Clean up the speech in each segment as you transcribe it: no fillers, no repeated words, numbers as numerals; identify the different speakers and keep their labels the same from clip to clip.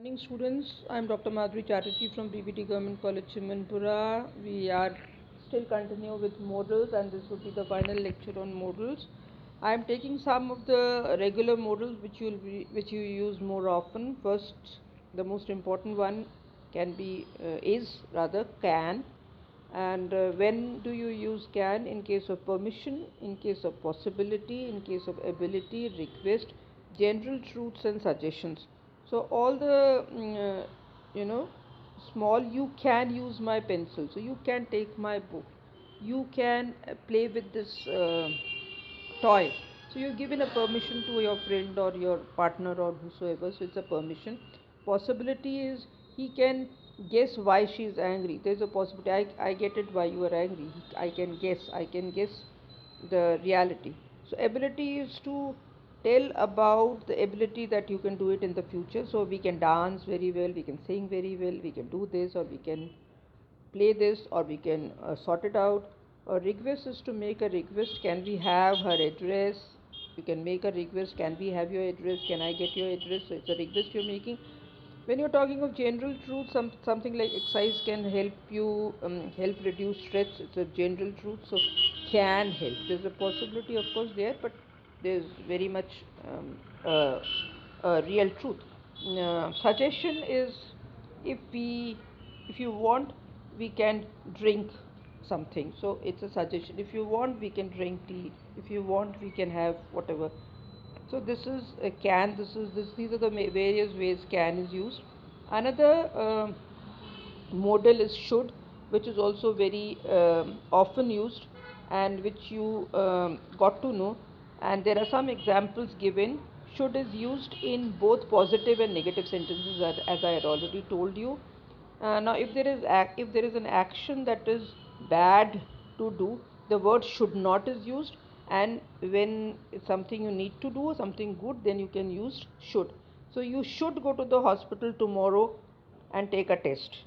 Speaker 1: Morning students, I am Dr. Madhuri Chatterjee from BBT Government College Chimanpura. We are still continue with modals and this would be the final lecture on modals. I am taking some of the regular modals which you use more often. First, the most important one is rather can. And when do you use can? In case of permission, in case of possibility, in case of ability, request, general truths and suggestions. So all the you know small, you can use my pencil, so you can take my book, you can play with this toy. So you're given a permission to your friend or your partner or whosoever, so it's a permission. Possibility is he can guess why she is angry. There's a possibility, I get it why you are angry. I can guess the reality. So ability is to tell about the ability that you can do it in the future. So we can dance very well, we can sing very well, we can do this, or we can play this, or we can sort it out. A request is to make a request. Can we have her address? You can make a request. Can we have your address? Can I get your address? So it's a request you're making. When you're talking of general truth, something like exercise can help you help reduce stress. It's a general truth, so can help. There's a possibility, of course, there, but there's very much real truth. Suggestion is if we if you want, we can drink something. So it's a suggestion. If you want, we can drink tea. If you want, we can have whatever. So this is a can. These are the various ways can is used. Another modal is should, which is also very often used and which you got to know. And there are some examples given. Should is used in both positive and negative sentences, as I had already told you. Now, if there is an action that is bad to do, the word should not is used, and when it's something you need to do, something good, then you can use should. So you should go to the hospital tomorrow and take a test.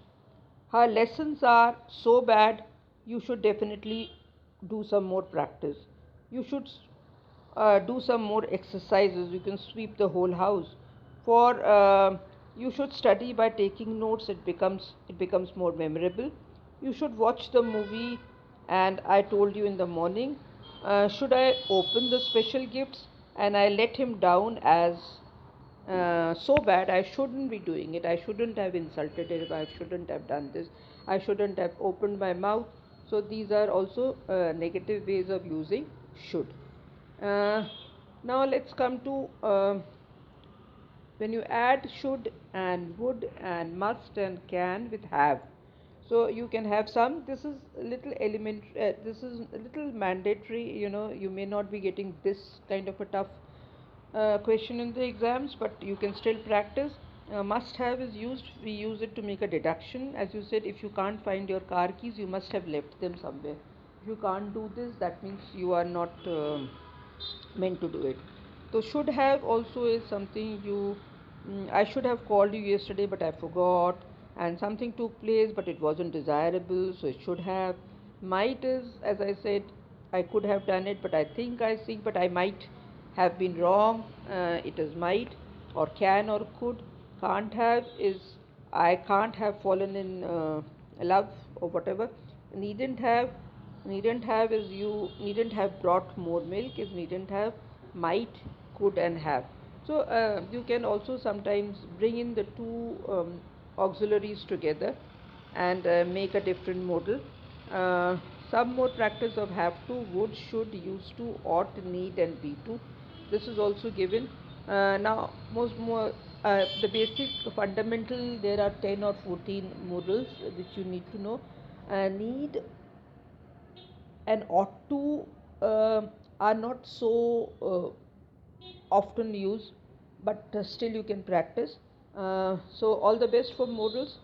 Speaker 1: Her lessons are so bad, you should definitely do some more practice. You should do some more exercises. You can sweep the whole house. For you should study by taking notes. It becomes more memorable. You should watch the movie, and I told you in the morning. Should I open the special gifts? And I let him down as so bad. I shouldn't be doing it. I shouldn't have insulted him. I shouldn't have done this. I shouldn't have opened my mouth. So these are also negative ways of using should. Uh, Now let's come to when you add should and would and must and can with have. So you can have some. This is a little element. This is a little mandatory. You may not be getting this kind of a tough question in the exams, but you can still practice. Must have is used. We use it to make a deduction. As you said, if you can't find your car keys, you must have left them somewhere. If you can't do this, that means you are not meant to do it. So should have also is something I should have called you yesterday, but I forgot, and something took place, but it wasn't desirable, so it should have. Might is, as I said, I could have done it, but I think, but I might have been wrong. It is might, or can, or could. Can't have is I can't have fallen in love or whatever. Needn't have is you needn't have brought more milk, is needn't have. Might, could and have. So you can also sometimes bring in the two auxiliaries together and make a different modal. Some more practice of have to, would, should, used to, ought, need and be to. This is also given. Now most more the basic fundamental, there are 10 or 14 modals which you need to know. Need and ought to are not so often used, but still you can practice. So all the best for modals.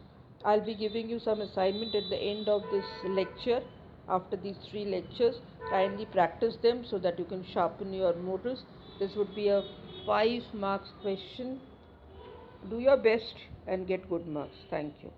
Speaker 1: I'll be giving you some assignment at the end of this lecture. After these 3 lectures, kindly practice them so that you can sharpen your modals. This would be a 5 marks question. Do your best and get good marks. Thank you.